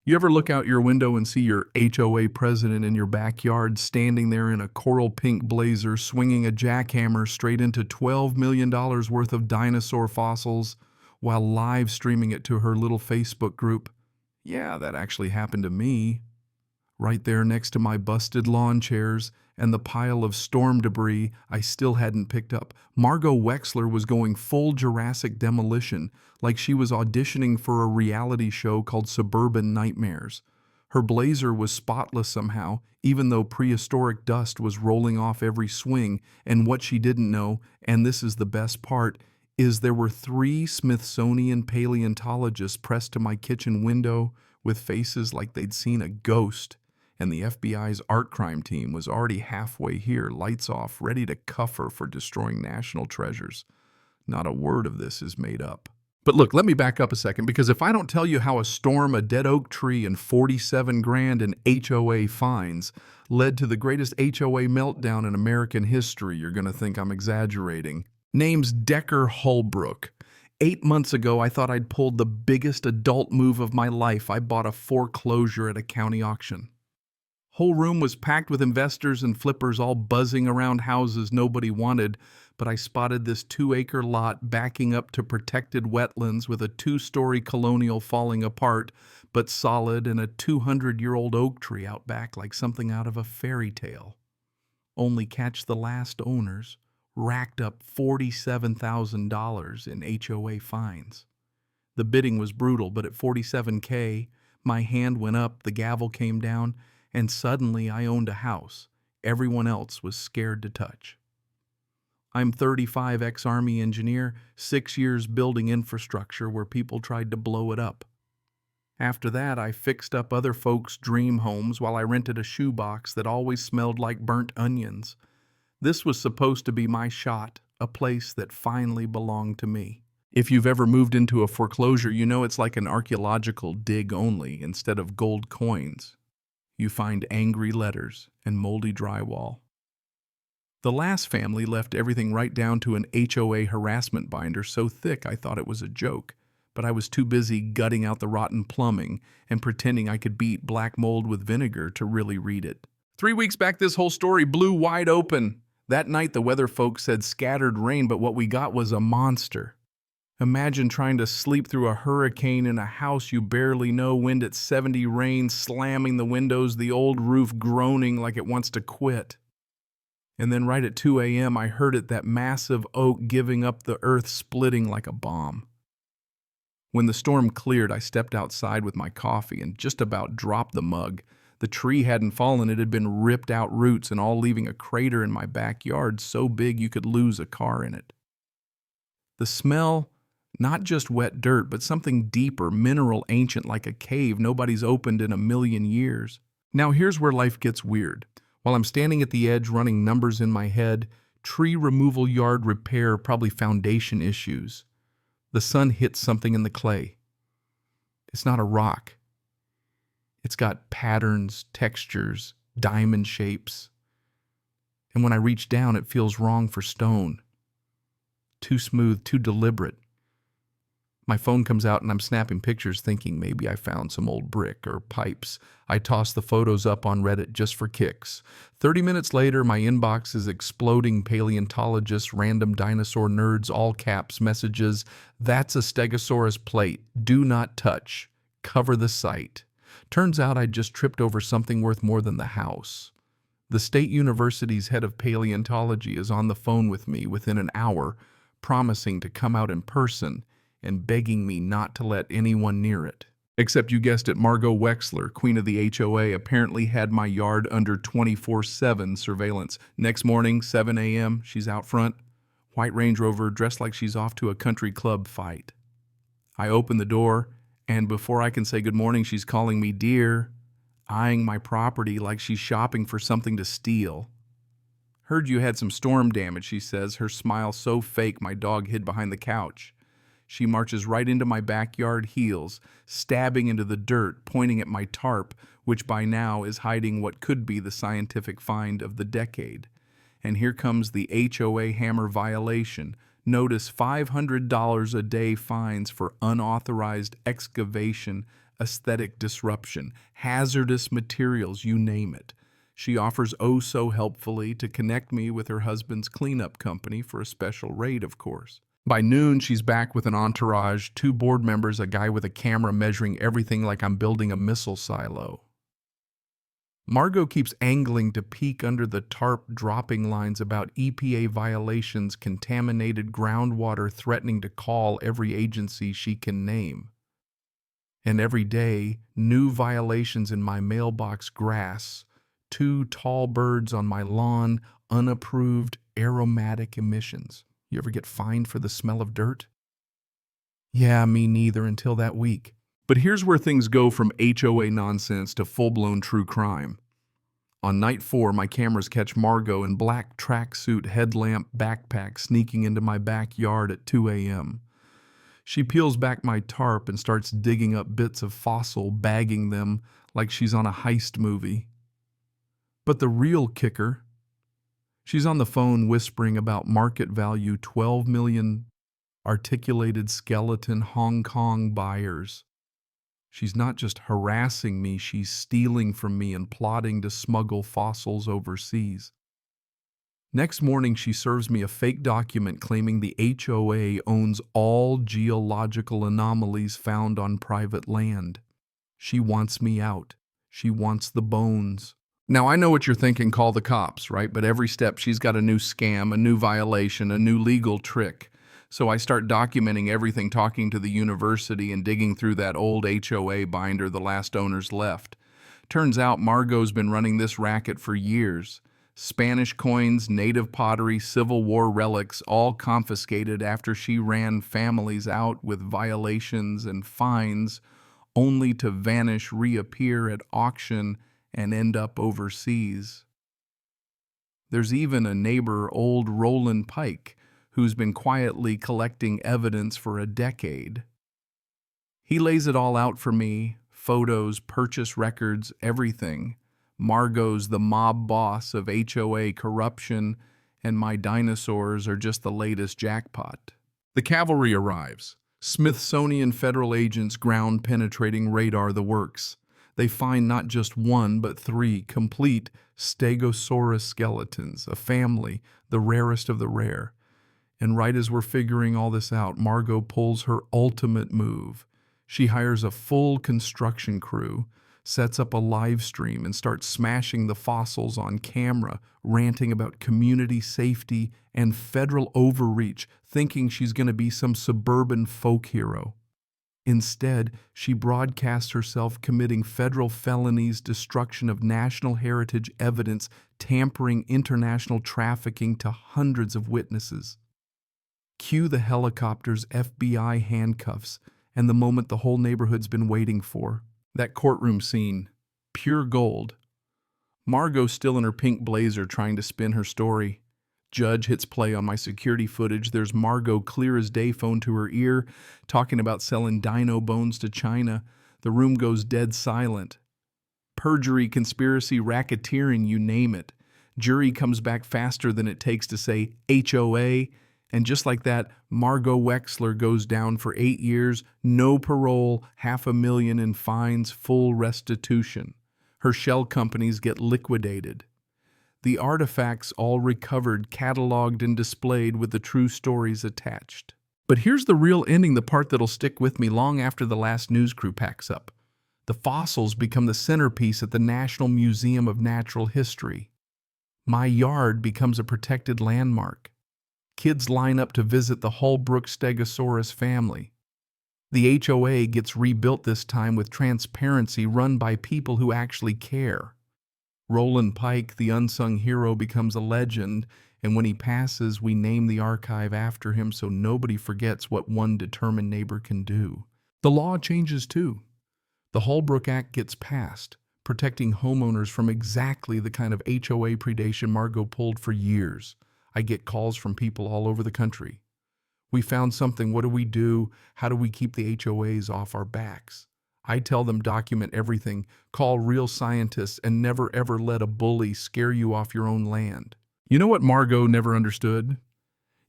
You ever look out your window and see your HOA president in your backyard standing there in a coral pink blazer swinging a jackhammer straight into $12 million worth of dinosaur fossils while live streaming it to her little Facebook group? Yeah, that actually happened to me. Right there next to my busted lawn chairs and the pile of storm debris I still hadn't picked up, Margot Wexler was going full Jurassic demolition, like she was auditioning for a reality show called Suburban Nightmares. Her blazer was spotless somehow, even though prehistoric dust was rolling off every swing, and what she didn't know, and this is the best part, is there were 3 Smithsonian paleontologists pressed to my kitchen window with faces like they'd seen a ghost. And the FBI's art crime team was already halfway here, lights off, ready to cuff her for destroying national treasures. Not a word of this is made up. But look, let me back up a second, because if I don't tell you how a storm, a dead oak tree, and 47 grand in HOA fines led to the greatest HOA meltdown in American history, you're going to think I'm exaggerating. Name's Decker Holbrook. 8 months ago, I thought I'd pulled the biggest adult move of my life. I bought a foreclosure at a county auction. Whole room was packed with investors and flippers all buzzing around houses nobody wanted, but I spotted this 2-acre lot backing up to protected wetlands with a 2-story colonial falling apart, but solid, and a 200-year-old oak tree out back like something out of a fairy tale. Only catch the last owners racked up $47,000 in HOA fines. The bidding was brutal, but at $47K, my hand went up, the gavel came down, and suddenly I owned a house everyone else was scared to touch. I'm 35, ex-Army engineer, 6 years building infrastructure where people tried to blow it up. After that, I fixed up other folks' dream homes while I rented a shoebox that always smelled like burnt onions. This was supposed to be my shot, a place that finally belonged to me. If you've ever moved into a foreclosure, you know it's like an archaeological dig only. Instead of gold coins, you find angry letters and moldy drywall. The last family left everything right down to an HOA harassment binder so thick I thought it was a joke, but I was too busy gutting out the rotten plumbing and pretending I could beat black mold with vinegar to really read it. 3 weeks back, this whole story blew wide open. That night, the weather folks said scattered rain, but what we got was a monster. Imagine trying to sleep through a hurricane in a house you barely know, wind at 70, rain slamming the windows, the old roof groaning like it wants to quit. And then right at 2 a.m., I heard it, that massive oak giving up, the earth splitting like a bomb. When the storm cleared, I stepped outside with my coffee and just about dropped the mug. The tree hadn't fallen, it had been ripped out roots and all leaving a crater in my backyard so big you could lose a car in it. The smell, not just wet dirt, but something deeper, mineral, ancient, like a cave nobody's opened in a million years. Now here's where life gets weird. While I'm standing at the edge running numbers in my head, tree removal yard repair, probably foundation issues, the sun hits something in the clay. It's not a rock. It's got patterns, textures, diamond shapes. And when I reach down, it feels wrong for stone. Too smooth, too deliberate. My phone comes out and I'm snapping pictures thinking maybe I found some old brick or pipes. I toss the photos up on Reddit just for kicks. 30 minutes later, my inbox is exploding. Paleontologists, random dinosaur nerds, all caps messages. That's a Stegosaurus plate. Do not touch. Cover the site. Turns out I just tripped over something worth more than the house. The State University's head of paleontology is on the phone with me within an hour, promising to come out in person and begging me not to let anyone near it. Except you guessed it, Margot Wexler, queen of the HOA, apparently had my yard under 24/7 surveillance. Next morning, 7 a.m., she's out front, white Range Rover, dressed like she's off to a country club fight. I open the door, and before I can say good morning, she's calling me dear, eyeing my property like she's shopping for something to steal. Heard you had some storm damage, she says, her smile so fake my dog hid behind the couch. She marches right into my backyard, heels, stabbing into the dirt, pointing at my tarp, which by now is hiding what could be the scientific find of the decade. And here comes the HOA hammer violation. Notice $500 a day fines for unauthorized excavation aesthetic disruption, hazardous materials, you name it. She offers oh so helpfully to connect me with her husband's cleanup company for a special rate, of course. By noon, she's back with an entourage, 2 board members, a guy with a camera measuring everything like I'm building a missile silo. Margot keeps angling to peek under the tarp dropping lines about EPA violations, contaminated groundwater, threatening to call every agency she can name. And every day, new violations in my mailbox, grass, 2 tall birds on my lawn, unapproved aromatic emissions. You ever get fined for the smell of dirt? Yeah, me neither until that week. But here's where things go from HOA nonsense to full-blown true crime. On night 4, my cameras catch Margot in black tracksuit, headlamp, backpack sneaking into my backyard at 2 a.m. She peels back my tarp and starts digging up bits of fossil, bagging them like she's on a heist movie. But the real kicker, she's on the phone whispering about market value 12 million articulated skeleton Hong Kong buyers. She's not just harassing me, she's stealing from me and plotting to smuggle fossils overseas. Next morning, she serves me a fake document claiming the HOA owns all geological anomalies found on private land. She wants me out. She wants the bones. Now, I know what you're thinking, call the cops, right? But every step she's got a new scam, a new violation, a new legal trick. So I start documenting everything, talking to the university and digging through that old HOA binder the last owners left. Turns out Margot's been running this racket for years. Spanish coins, native pottery, Civil War relics, all confiscated after she ran families out with violations and fines, only to vanish, reappear at auction, and end up overseas. There's even a neighbor, old Roland Pike, who's been quietly collecting evidence for a decade. He lays it all out for me, photos, purchase records, everything. Margot's the mob boss of HOA corruption, and my dinosaurs are just the latest jackpot. The cavalry arrives. Smithsonian federal agents, ground-penetrating radar, the works. They find not just 1, but 3 complete Stegosaurus skeletons, a family, the rarest of the rare. And right as we're figuring all this out, Margot pulls her ultimate move. She hires a full construction crew, sets up a live stream, and starts smashing the fossils on camera, ranting about community safety and federal overreach, thinking she's going to be some suburban folk hero. Instead, she broadcasts herself committing federal felonies, destruction of national heritage evidence, tampering international trafficking to hundreds of witnesses. Cue the helicopters, FBI handcuffs, and the moment the whole neighborhood's been waiting for. That courtroom scene, pure gold. Margot still in her pink blazer trying to spin her story. Judge hits play on my security footage. There's Margot, clear as day, phone to her ear, talking about selling dino bones to China. The room goes dead silent. Perjury, conspiracy, racketeering, you name it. Jury comes back faster than it takes to say HOA, and just like that, Margot Wexler goes down for 8 years, no parole, $500,000 in fines, full restitution. Her shell companies get liquidated. The artifacts all recovered, cataloged, and displayed with the true stories attached. But here's the real ending, the part that'll stick with me long after the last news crew packs up. The fossils become the centerpiece at the National Museum of Natural History. My yard becomes a protected landmark. Kids line up to visit the Holbrook Stegosaurus family. The HOA gets rebuilt this time with transparency, run by people who actually care. Roland Pike, the unsung hero, becomes a legend, and when he passes, we name the archive after him so nobody forgets what one determined neighbor can do. The law changes too. The Holbrook Act gets passed, protecting homeowners from exactly the kind of HOA predation Margot pulled for years. I get calls from people all over the country. We found something, what do we do? How do we keep the HOAs off our backs? I tell them document everything, call real scientists, and never ever let a bully scare you off your own land. You know what Margot never understood?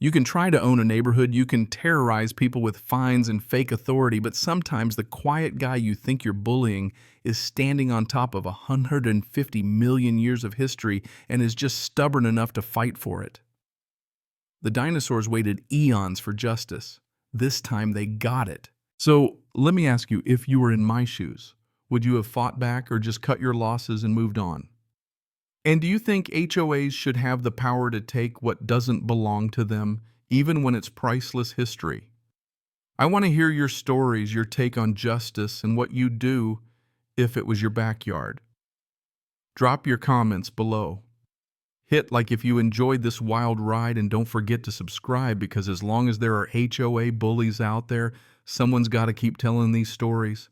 You can try to own a neighborhood, you can terrorize people with fines and fake authority, but sometimes the quiet guy you think you're bullying is standing on top of 150 million years of history and is just stubborn enough to fight for it. The dinosaurs waited eons for justice. This time they got it. So let me ask you, if you were in my shoes, would you have fought back or just cut your losses and moved on? And do you think HOAs should have the power to take what doesn't belong to them, even when it's priceless history? I want to hear your stories, your take on justice, and what you'd do if it was your backyard. Drop your comments below. Hit like if you enjoyed this wild ride, and don't forget to subscribe, because as long as there are HOA bullies out there, someone's got to keep telling these stories.